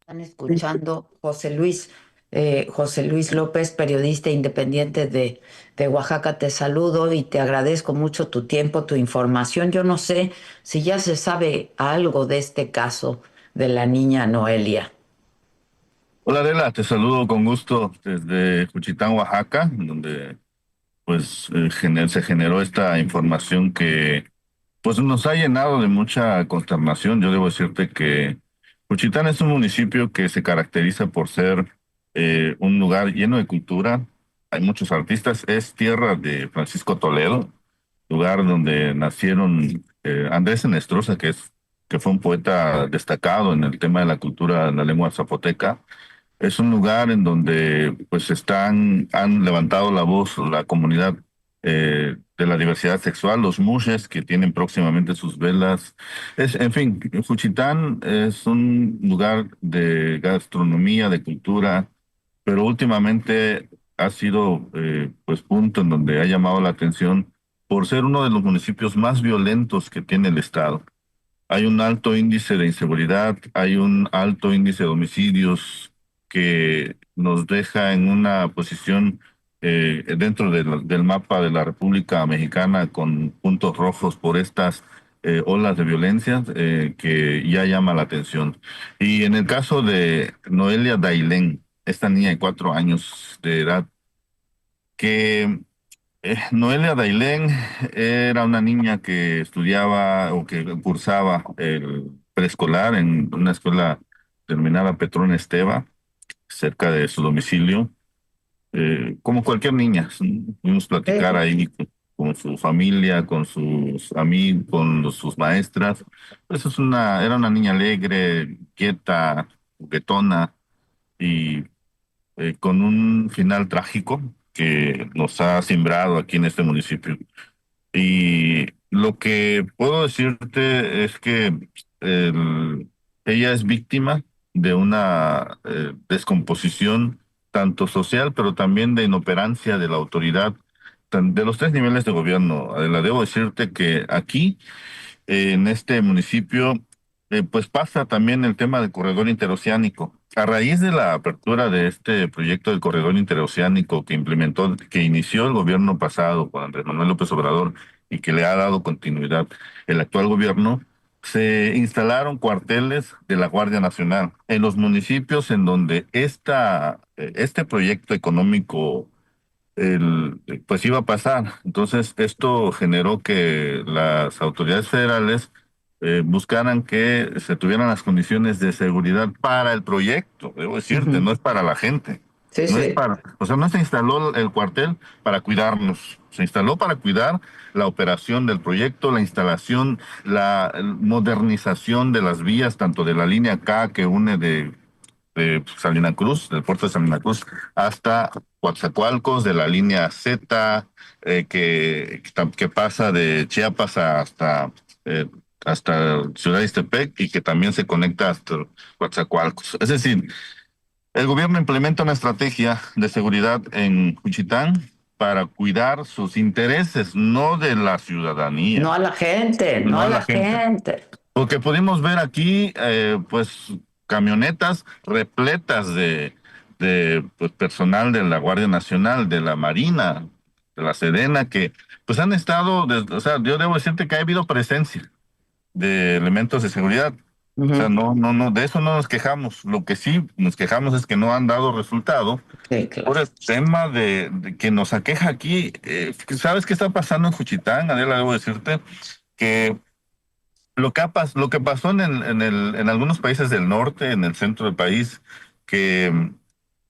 Están escuchando José Luis López, periodista independiente de Oaxaca. Te saludo y te agradezco mucho tu tiempo, tu información. Yo no sé si ya se sabe algo de este caso de la niña Noelia. Hola Adela, te saludo con gusto desde Juchitán, Oaxaca, donde se generó esta información que pues nos ha llenado de mucha consternación. Yo debo decirte que Juchitán es un municipio que se caracteriza por ser un lugar lleno de cultura. Hay muchos artistas, es tierra de Francisco Toledo, lugar donde nacieron Andrés Enestrosa, que fue un poeta destacado en el tema de la cultura en la lengua zapoteca. Es un lugar en donde han levantado la voz la comunidad de la diversidad sexual, los mushes que tienen próximamente sus velas. En fin, Juchitán es un lugar de gastronomía, de cultura, pero últimamente ha sido punto en donde ha llamado la atención por ser uno de los municipios más violentos que tiene el estado. Hay un alto índice de inseguridad, hay un alto índice de homicidios que nos deja en una posición dentro del mapa de la República Mexicana con puntos rojos por estas olas de violencia que ya llama la atención. Y en el caso de Noelia Dailén, esta niña de 4 años de edad, que Noelia Dailén era una niña que estudiaba o que cursaba el preescolar en una escuela denominada Petrón Esteva, cerca de su domicilio. Como cualquier niña, pudimos platicar Sí. ahí con su familia, con sus amigos, sus maestras. Era una niña alegre, quieta, juguetona y con un final trágico que nos ha simbrado aquí en este municipio. Y lo que puedo decirte es que ella es víctima de una descomposición tanto social, pero también de inoperancia de la autoridad, de los tres niveles de gobierno. Adela, debo decirte que aquí en este municipio, pues pasa también el tema del corredor interoceánico. A raíz de la apertura de este proyecto del corredor interoceánico que inició el gobierno pasado con Andrés Manuel López Obrador y que le ha dado continuidad el actual gobierno, se instalaron cuarteles de la Guardia Nacional en los municipios en donde este proyecto económico pues iba a pasar. Entonces, esto generó que las autoridades federales buscaran que se tuvieran las condiciones de seguridad para el proyecto, debo decirte, Ujú. no es para la gente. Sí, sí. O sea, no se instaló el cuartel para cuidarnos, se instaló para cuidar la operación del proyecto, la instalación, la modernización de las vías, tanto de la línea K que une de Salina Cruz, del puerto de Salina Cruz, hasta Coatzacoalcos, de la línea Z, que pasa de Chiapas eh, hasta Ciudad de Ixtepec y que también se conecta hasta Coatzacoalcos. Es decir, el gobierno implementa una estrategia de seguridad en Juchitán para cuidar sus intereses, no de la No ciudadanía, a la gente, no no a de la la gente. gente. Porque pudimos ver aquí, camionetas repletas de personal de la Guardia Nacional, de la Marina, de la Sedena, que pues han estado, o sea, yo debo decirte que ha habido presencia de elementos de seguridad. O sea, Ujú. no, de eso no nos quejamos. Lo que sí nos quejamos es que no han dado resultado Sí, por claro. el tema de que nos aqueja aquí. ¿Sabes qué está pasando en Juchitán? Adela, debo decirte que lo que pasó en algunos países del norte, en el centro del país, que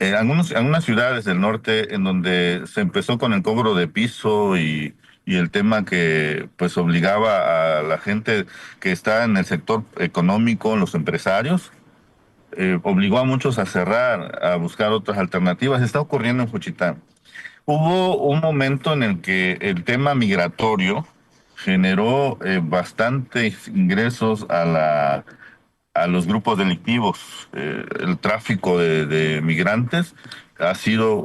algunas ciudades del norte en donde se empezó con el cobro de piso y el tema que pues obligaba a la gente que está en el sector económico, los empresarios, obligó a muchos a cerrar, a buscar otras alternativas. Está ocurriendo en Juchitán. Hubo un momento en el que el tema migratorio generó bastantes ingresos a los grupos delictivos. El tráfico de migrantes ha sido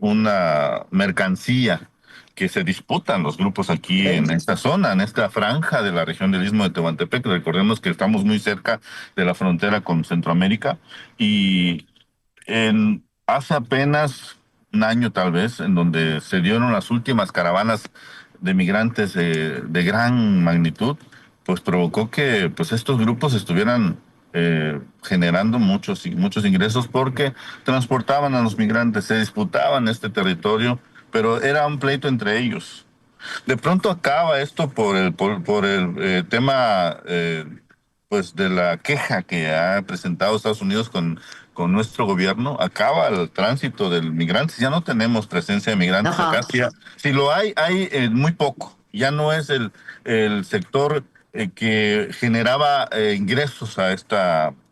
una mercancía que se disputan los grupos aquí ¿Eh? en esta zona, en esta franja de la región del Istmo de Tehuantepec. Recordemos que estamos muy cerca de la frontera con Centroamérica y hace apenas un año tal vez, en donde se dieron las últimas caravanas de migrantes de gran magnitud, pues provocó que pues estos grupos estuvieran generando muchos ingresos porque transportaban a los migrantes, se disputaban este territorio, pero era un pleito entre ellos. De pronto acaba esto por el tema pues de la queja que ha presentado Estados Unidos con nuestro gobierno. Acaba el tránsito de migrantes. Ya no tenemos presencia de migrantes acá. Ajá. Si lo hay muy poco. Ya no es el sector que generaba ingresos a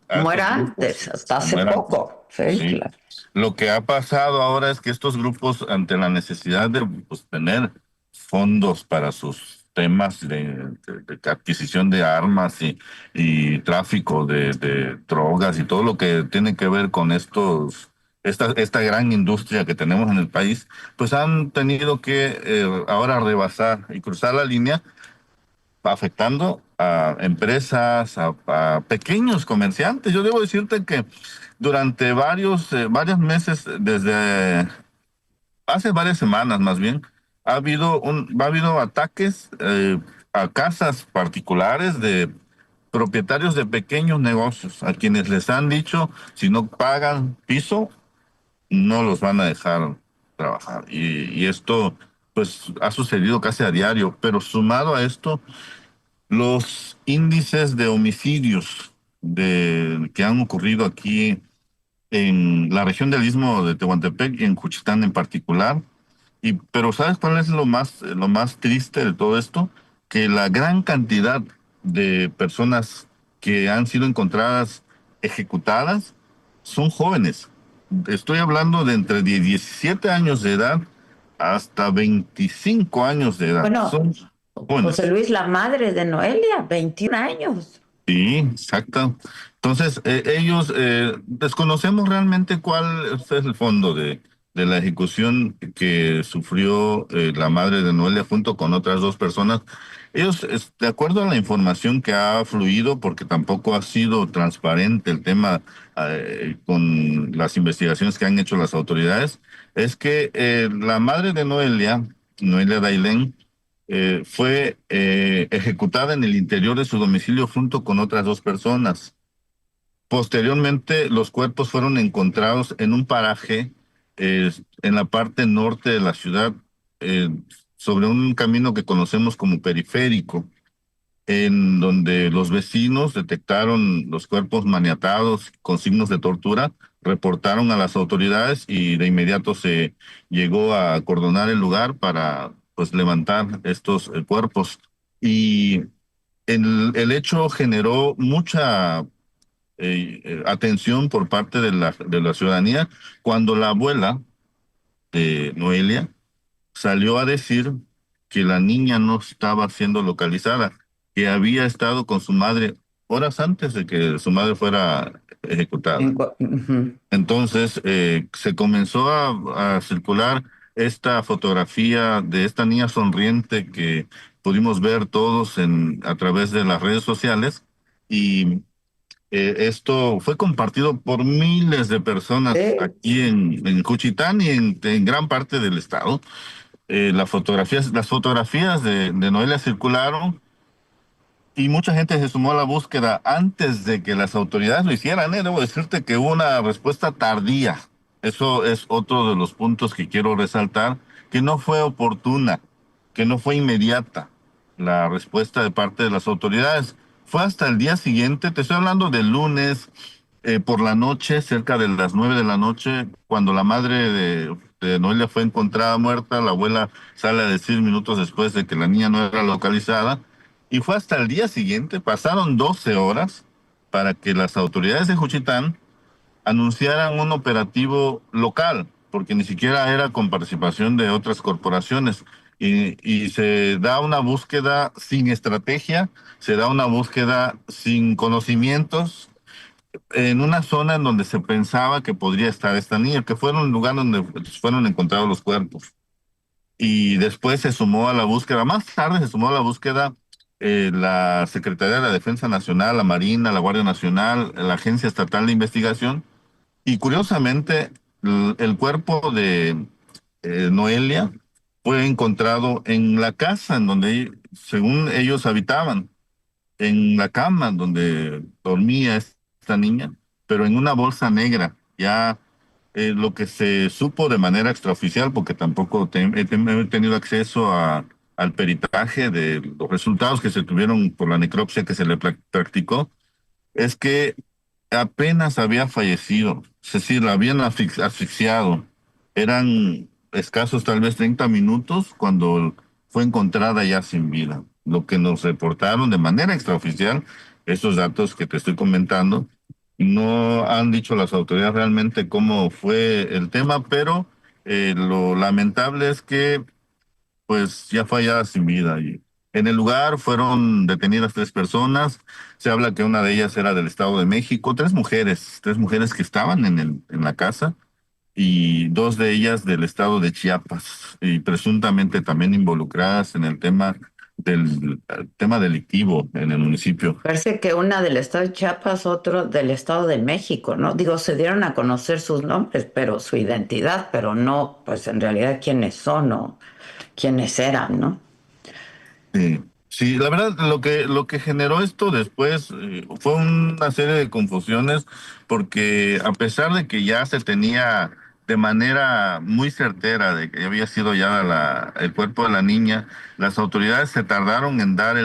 Como estos era grupos, antes, hasta hace como era antes. poco. Sí, Sí. claro. Lo que ha pasado ahora es que estos grupos, ante la necesidad de pues, tener fondos para sus temas de adquisición de armas y tráfico de drogas y todo lo que tiene que ver con esta gran industria que tenemos en el país, pues han tenido que ahora rebasar y cruzar la línea afectando a empresas, a pequeños comerciantes. Yo debo decirte que durante varios meses, desde hace varias semanas más bien, ha habido ataques a casas particulares de propietarios de pequeños negocios, a quienes les han dicho, si no pagan piso, no los van a dejar trabajar. Y esto, pues, ha sucedido casi a diario, pero sumado a esto, los índices de homicidios que han ocurrido aquí en la región del Istmo de Tehuantepec y en Juchitán en particular. Pero ¿sabes cuál es lo más triste de todo esto? Que la gran cantidad de personas que han sido encontradas ejecutadas son jóvenes. Estoy hablando de entre 17 años de edad hasta 25 años de edad. Bueno, Son José jóvenes. Luis, la madre de Noelia, 21 años. Sí, exacto. Entonces, ellos desconocemos realmente cuál es el fondo de la ejecución que sufrió la madre de Noelia junto con otras dos personas. Ellos, de acuerdo a la información que ha fluido, porque tampoco ha sido transparente el tema con las investigaciones que han hecho las autoridades, es que la madre de Noelia, Noelia Dailén, fue ejecutada en el interior de su domicilio junto con otras dos personas. Posteriormente, los cuerpos fueron encontrados en un paraje en la parte norte de la ciudad, eh, sobre un camino que conocemos como periférico, en donde los vecinos detectaron los cuerpos maniatados con signos de tortura, reportaron a las autoridades y de inmediato se llegó a acordonar el lugar para pues levantar estos cuerpos. Y el hecho generó mucha atención por parte de la ciudadanía cuando la abuela de Noelia salió a decir que la niña no estaba siendo localizada, que había estado con su madre horas antes de que su madre fuera ejecutada. Ujú. Entonces se comenzó a circular esta fotografía de esta niña sonriente que pudimos ver todos a través de las redes sociales y esto fue compartido por miles de personas Sí. aquí en Juchitán y en gran parte del estado. Las fotografías de Noelia circularon y mucha gente se sumó a la búsqueda antes de que las autoridades lo hicieran, ¿eh? Debo decirte que hubo una respuesta tardía. Eso es otro de los puntos que quiero resaltar, que no fue oportuna, que no fue inmediata la respuesta de parte de las autoridades. Fue hasta el día siguiente, te estoy hablando del lunes, por la noche, cerca de las 9 de la noche, cuando la madre de Noelia fue encontrada muerta, la abuela sale a decir minutos después de que la niña no era localizada, y fue hasta el día siguiente, pasaron 12 horas, para que las autoridades de Juchitán anunciaran un operativo local, porque ni siquiera era con participación de otras corporaciones. Y se da una búsqueda sin estrategia, se da una búsqueda sin conocimientos, en una zona en donde se pensaba que podría estar esta niña, que fue un lugar donde fueron encontrados los cuerpos. y después se sumó a la búsqueda, más tarde se sumó a la búsqueda la Secretaría de la Defensa Nacional, la Marina, la Guardia Nacional, la Agencia Estatal de Investigación, y curiosamente el cuerpo de Noelia fue encontrado en la casa en donde, según ellos habitaban, en la cama donde dormía esta niña, pero en una bolsa negra. Ya lo que se supo de manera extraoficial, porque tampoco he tenido acceso al peritaje de los resultados que se tuvieron por la necropsia que se le practicó, es que apenas había fallecido, es decir, la habían asfixiado. Eran escasos tal vez 30 minutos cuando fue encontrada ya sin vida. Lo que nos reportaron de manera extraoficial, estos datos que te estoy comentando, no han dicho las autoridades realmente cómo fue el tema, pero lo lamentable es que pues ya fue hallada sin vida. Y en el lugar fueron detenidas 3 personas. Se habla que una de ellas era del Estado de México, 3 mujeres que estaban en la casa y 2 de ellas del estado de Chiapas y presuntamente también involucradas en el tema delictivo en el municipio. Parece que una del estado de Chiapas, otro del estado de México, ¿no? Digo, se dieron a conocer sus nombres, pero su identidad, pero no, pues en realidad quiénes son o quiénes eran, ¿no? Sí, sí, la verdad, lo que generó esto después fue una serie de confusiones, porque a pesar de que ya se tenía de manera muy certera de que había sido ya el cuerpo de la niña, las autoridades se tardaron en dar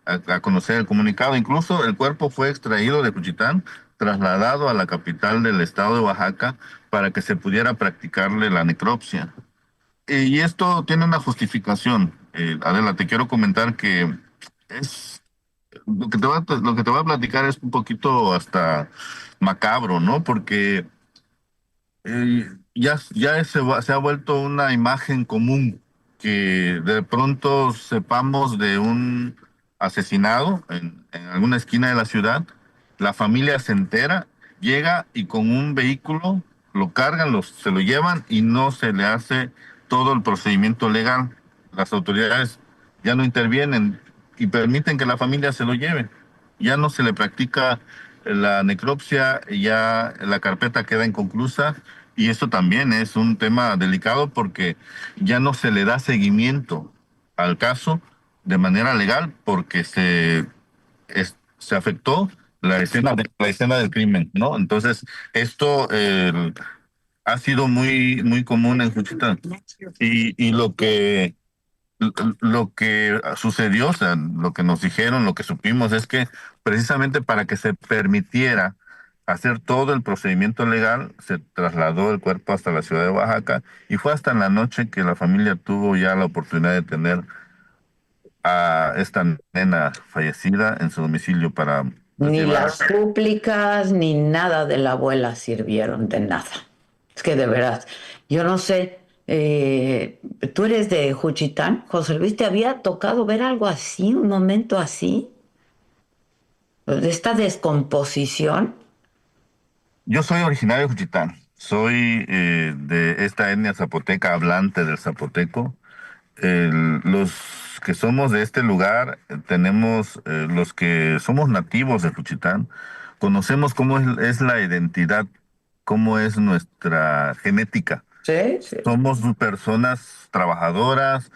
a conocer el comunicado. Incluso el cuerpo fue extraído de Juchitán, trasladado a la capital del estado de Oaxaca para que se pudiera practicarle la necropsia. Y esto tiene una justificación. Adela, te quiero comentar que es lo que te voy a platicar es un poquito hasta macabro, ¿no? Porque ya se ha vuelto una imagen común que de pronto sepamos de un asesinado en alguna esquina de la ciudad, la familia se entera, llega y con un vehículo lo cargan, se lo llevan y no se le hace todo el procedimiento legal. Las autoridades ya no intervienen y permiten que la familia se lo lleve. Ya no se le practica la necropsia, ya la carpeta queda inconclusa y esto también es un tema delicado porque ya no se le da seguimiento al caso de manera legal porque se afectó la escena del crimen, ¿no? Entonces, esto ha sido muy, muy común en Juchitán. Y lo que sucedió, o sea, lo que nos dijeron, lo que supimos es que precisamente para que se permitiera hacer todo el procedimiento legal, se trasladó el cuerpo hasta la ciudad de Oaxaca y fue hasta en la noche que la familia tuvo ya la oportunidad de tener a esta nena fallecida en su domicilio para pues, Ni llevar. las súplicas ni nada de la abuela sirvieron de nada. Es que de verdad, yo no sé, tú eres de Juchitán, José Luis, ¿te había tocado ver algo así, un momento así? De esta descomposición. Yo soy originario de Juchitán, soy de esta etnia zapoteca, hablante del zapoteco. Los que somos de este lugar, tenemos, los que somos nativos de Juchitán, conocemos cómo es la identidad, cómo es nuestra genética. Sí, sí. Somos personas trabajadoras,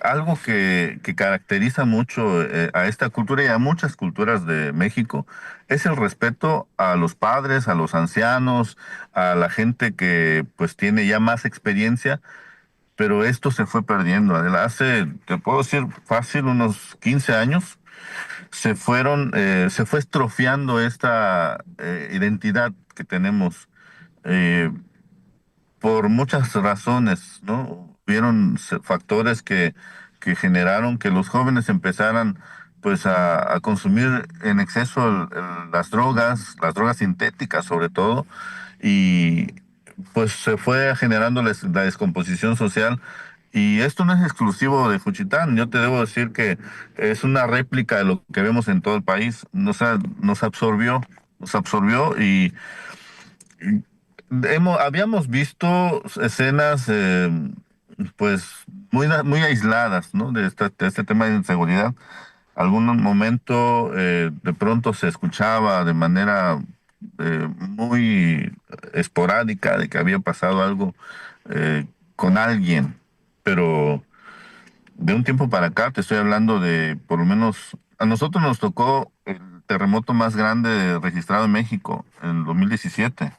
algo que caracteriza mucho a esta cultura y a muchas culturas de México es el respeto a los padres, a los ancianos, a la gente que pues tiene ya más experiencia, pero esto se fue perdiendo. Adela. Te puedo decir, fácil, unos 15 años, se fue estropeando esta identidad que tenemos eh, por muchas razones, ¿no? Hubieron factores que generaron que los jóvenes empezaran pues a consumir en exceso las drogas sintéticas sobre todo, y pues se fue generando la descomposición social. Y esto no es exclusivo de Juchitán, yo te debo decir que es una réplica de lo que vemos en todo el país. Nos absorbió y habíamos visto escenas pues muy aisladas, ¿no? De este tema de inseguridad. Algún momento de pronto se escuchaba de manera muy esporádica de que había pasado algo con alguien, pero de un tiempo para acá te estoy hablando de por lo menos a nosotros nos tocó el terremoto más grande registrado en México en el 2017,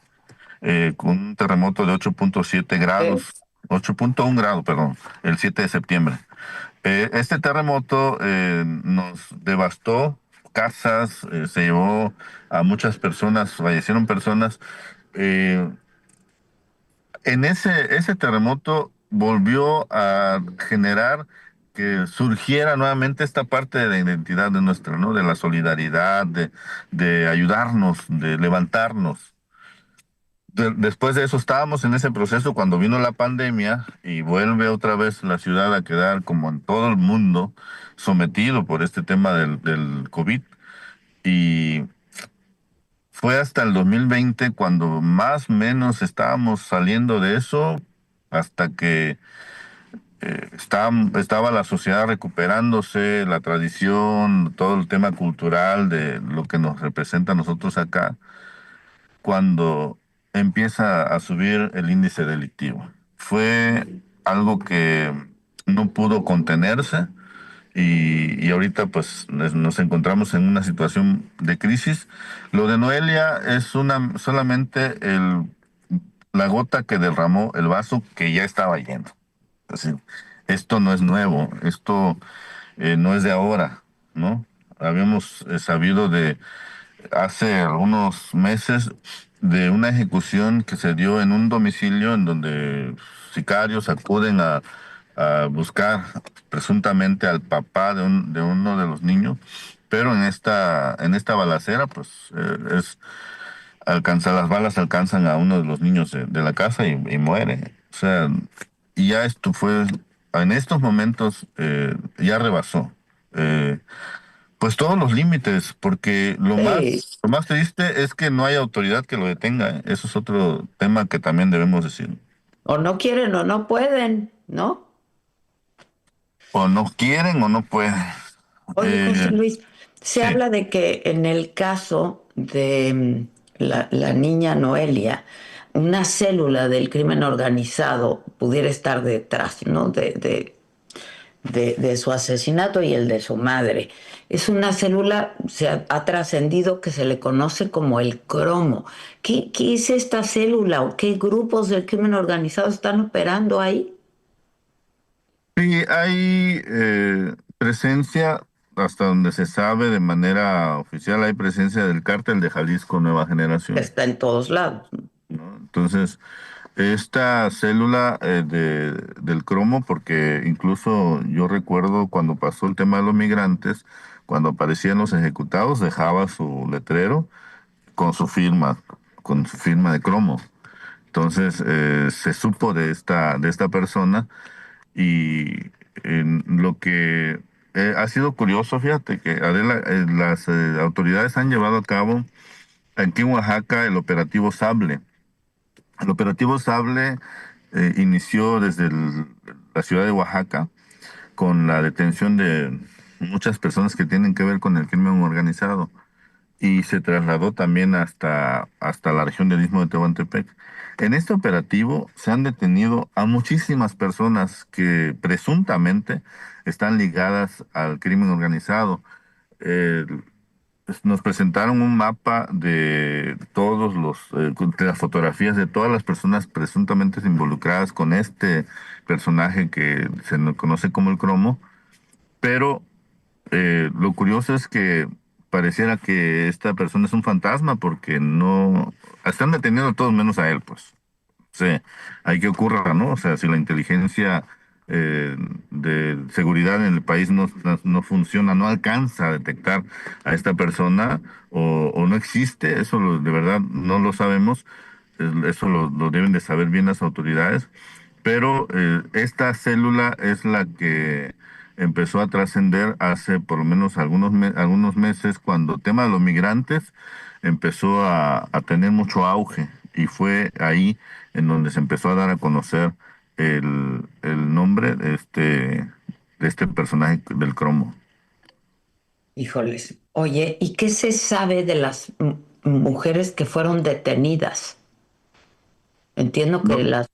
con un terremoto de 8.7 Eh, grados, 8.1 grado, perdón, el 7 de septiembre. Este terremoto nos devastó casas, se llevó a muchas personas, fallecieron personas. Eh, ese terremoto volvió a generar que surgiera nuevamente esta parte de la identidad de nuestra, ¿no? De la solidaridad, de ayudarnos, de levantarnos. Después de eso estábamos en ese proceso cuando vino la pandemia y vuelve otra vez la ciudad a quedar como en todo el mundo sometido por este tema del COVID. Y fue hasta el 2020 cuando más o menos estábamos saliendo de eso, hasta que estaba la sociedad recuperándose, la tradición, todo el tema cultural de lo que nos representa a nosotros acá, cuando empieza a subir el índice delictivo. Fue algo que no pudo contenerse y ahorita pues nos encontramos en una situación de crisis. Lo de Noelia es solamente la gota que derramó el vaso que ya estaba lleno. Es decir, esto no es nuevo, esto no es de ahora, ¿no? Habíamos sabido de hace algunos meses de una ejecución que se dio en un domicilio en donde sicarios acuden a buscar presuntamente al papá de uno de los niños, pero en esta balacera, pues las balas alcanzan a uno de los niños de la casa y muere. O sea, y ya esto fue, en estos momentos ya rebasó. Eh, pues todos los límites, porque sí, lo más triste es que no hay autoridad que lo detenga, ¿eh? Eso es otro tema que también debemos decir. o no quieren o no pueden, ¿no? O no quieren o no pueden. Oye, José Eh, Luis, se sí. habla de que en el caso de la niña Noelia, una célula del crimen organizado pudiera estar detrás, ¿no? De su asesinato y el de su madre. Es una célula, ha trascendido que se le conoce como el cromo. ¿Qué es esta célula o qué grupos del crimen organizado están operando ahí? Sí, hay presencia, hasta donde se sabe de manera oficial, hay presencia del cártel de Jalisco Nueva Generación, Está en todos lados. ¿no? Entonces, esta célula del cromo, porque incluso yo recuerdo cuando pasó el tema de los migrantes, cuando aparecían los ejecutados, dejaba su letrero con con su firma de cromo. Entonces, se supo de esta persona y lo que ha sido curioso, fíjate que Adela, las autoridades han llevado a cabo aquí en Oaxaca el operativo Sable. El operativo Sable inició desde la ciudad de Oaxaca con la detención de muchas personas que tienen que ver con el crimen organizado y se trasladó también hasta la región del Istmo de Tehuantepec. En este operativo se han detenido a muchísimas personas que presuntamente están ligadas al crimen organizado. Eh, Nos presentaron un mapa de de las fotografías de todas las personas presuntamente involucradas con este personaje que se nos conoce como el cromo, pero lo curioso es que pareciera que esta persona es un fantasma porque no están deteniendo a todos menos a él, pues. Sí, hay que ocurra, ¿no? O sea, si la inteligencia de seguridad en el país no funciona, no alcanza a detectar a esta persona o no existe, de verdad no lo sabemos, eso lo deben de saber bien las autoridades, pero esta célula es la que empezó a trascender hace por lo menos algunos meses cuando el tema de los migrantes empezó a tener mucho auge y fue ahí en donde se empezó a dar a conocer el nombre de este personaje del cromo. Híjoles. Oye, ¿y qué se sabe de las mujeres que fueron detenidas? Entiendo que Lo,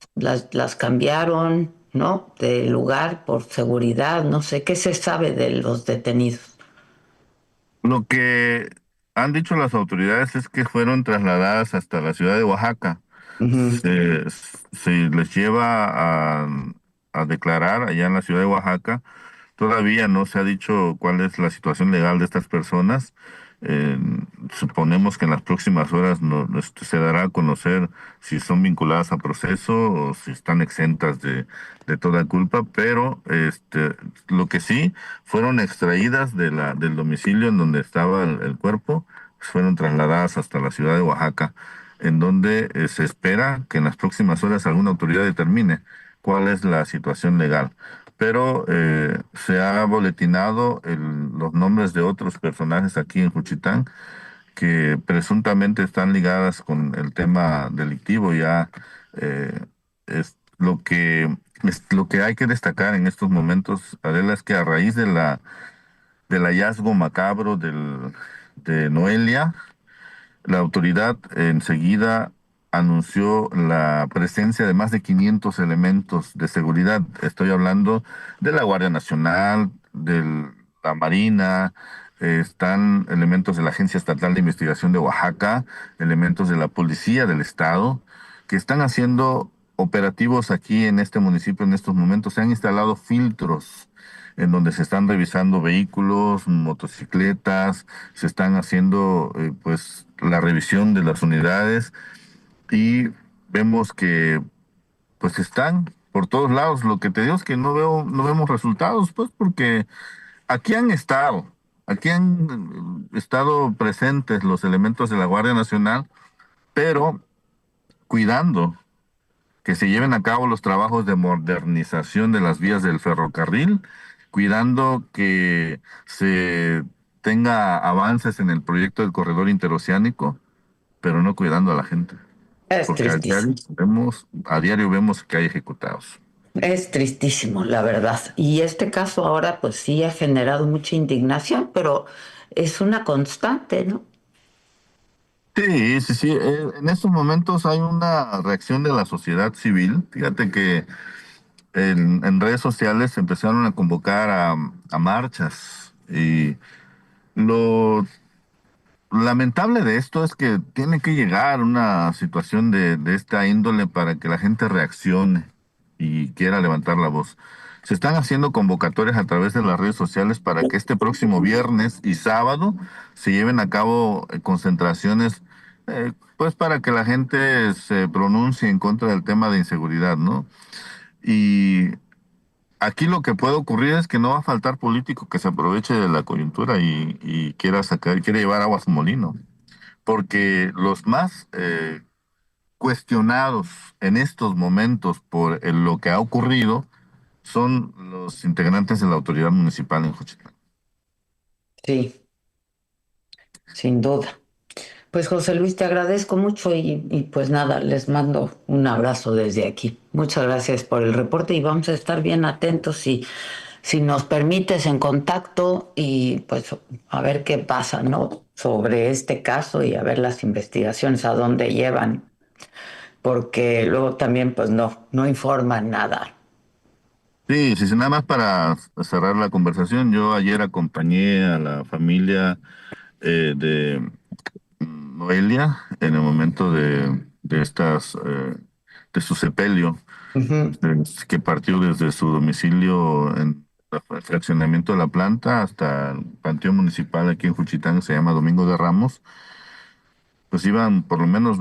las cambiaron, ¿no? De lugar por seguridad, no sé, ¿qué se sabe de los detenidos? lo que han dicho las autoridades es que fueron trasladadas hasta la ciudad de Oaxaca. Ujú. Se les lleva a declarar allá en la ciudad de Oaxaca. Todavía no se ha dicho cuál es la situación legal de estas personas. Eh, Suponemos que en las próximas horas se dará a conocer si son vinculadas a proceso o si están exentas de toda culpa, pero lo que sí fueron extraídas del domicilio en donde estaba el cuerpo, fueron trasladadas hasta la ciudad de Oaxaca, en donde se espera que en las próximas horas alguna autoridad determine cuál es la situación legal, pero se ha boletinado los nombres de otros personajes aquí en Juchitán que presuntamente están ligadas con el tema delictivo. Ya es lo que hay que destacar en estos momentos, Adela, es que a raíz del hallazgo macabro de Noelia, la autoridad enseguida anunció la presencia de más de 500 elementos de seguridad. Estoy hablando de la Guardia Nacional, de la Marina, están elementos de la Agencia Estatal de Investigación de Oaxaca, elementos de la Policía del Estado, que están haciendo operativos aquí en este municipio en estos momentos. Se han instalado filtros en donde se están revisando vehículos, motocicletas, se están haciendo pues la revisión de las unidades y vemos que pues están por todos lados. Lo que te digo es que no vemos resultados, pues porque aquí han estado presentes los elementos de la Guardia Nacional, pero cuidando que se lleven a cabo los trabajos de modernización de las vías del ferrocarril, cuidando que se tenga avances en el proyecto del corredor interoceánico, pero no cuidando a la gente, Es porque tristísimo. a diario vemos que hay ejecutados. Es tristísimo, la verdad. Y este caso ahora pues sí ha generado mucha indignación, pero es una constante, ¿no? Sí, sí, sí. En estos momentos hay una reacción de la sociedad civil. Fíjate que en redes sociales se empezaron a convocar a marchas y lo lamentable de esto es que tiene que llegar una situación de esta índole para que la gente reaccione y quiera levantar la voz. Se están haciendo convocatorias a través de las redes sociales para que este próximo viernes y sábado se lleven a cabo concentraciones, pues para que la gente se pronuncie en contra del tema de inseguridad, ¿no? Y aquí lo que puede ocurrir es que no va a faltar político que se aproveche de la coyuntura y quiera llevar aguas a su molino, porque los más cuestionados en estos momentos por lo que ha ocurrido son los integrantes de la autoridad municipal en Juchitán. Sí, sin duda. Pues José Luis, te agradezco mucho y pues nada, les mando un abrazo desde aquí. Muchas gracias por el reporte y vamos a estar bien atentos si nos permites en contacto y pues a ver qué pasa, ¿no? Sobre este caso y a ver las investigaciones a dónde llevan, porque luego también pues no informan nada. Sí, sí, sí, nada más para cerrar la conversación, yo ayer acompañé a la familia de Noelia en el momento de su sepelio, Ujú. que partió desde su domicilio en el fraccionamiento de la planta hasta el Panteón Municipal aquí en Juchitán, que se llama Domingo de Ramos. Pues iban por lo menos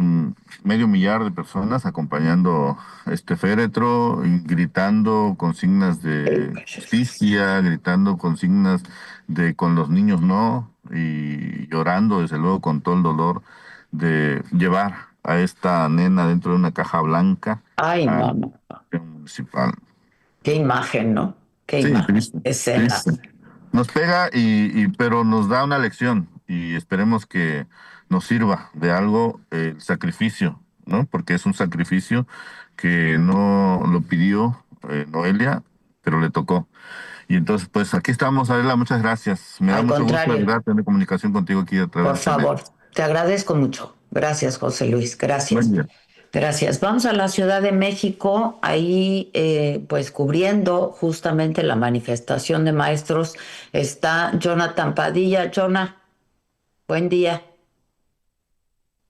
medio millar de personas acompañando este féretro, y gritando consignas de justicia, gritando consignas de con los niños no, y llorando desde luego con todo el dolor de llevar a esta nena dentro de una caja blanca Ay, al no, no. Panteón Municipal. Qué imagen, ¿no? Qué Sí, imagen. triste, triste. Escenas. Nos pega pero nos da una lección y esperemos que nos sirva de algo el sacrificio, ¿no? Porque es un sacrificio que no lo pidió Noelia, pero le tocó. Y entonces, pues aquí estamos, Adela, muchas gracias. Me da Al mucho gusto, de contrario, verdad, tener comunicación contigo aquí a través por del teléfono. favor, te agradezco mucho. Gracias, José Luis. Buen Gracias. día. Gracias. Vamos a la Ciudad de México, ahí pues cubriendo justamente la manifestación de maestros está Jonathan Padilla. Jonah, buen día.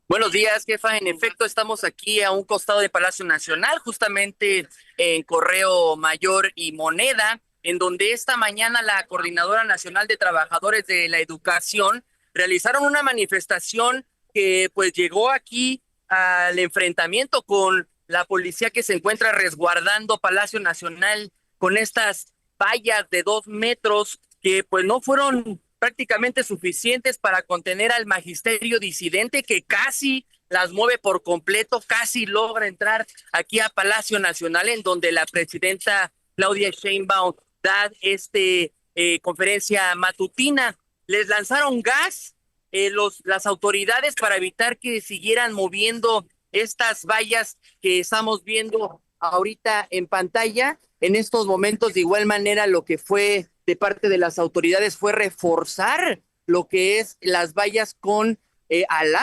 Buenos días, jefa. En efecto, estamos aquí a un costado de Palacio Nacional, justamente en Correo Mayor y Moneda, en donde esta mañana la Coordinadora Nacional de Trabajadores de la Educación realizaron una manifestación que pues llegó aquí al enfrentamiento con la policía que se encuentra resguardando Palacio Nacional con estas vallas de 2 metros que pues no fueron prácticamente suficientes para contener al magisterio disidente que casi las mueve por completo, casi logra entrar aquí a Palacio Nacional, en donde la presidenta Claudia Sheinbaum da conferencia matutina. Les lanzaron gas las autoridades para evitar que siguieran moviendo estas vallas que estamos viendo ahorita en pantalla. En estos momentos, de igual manera, lo que fue de parte de las autoridades fue reforzar lo que es las vallas con alambre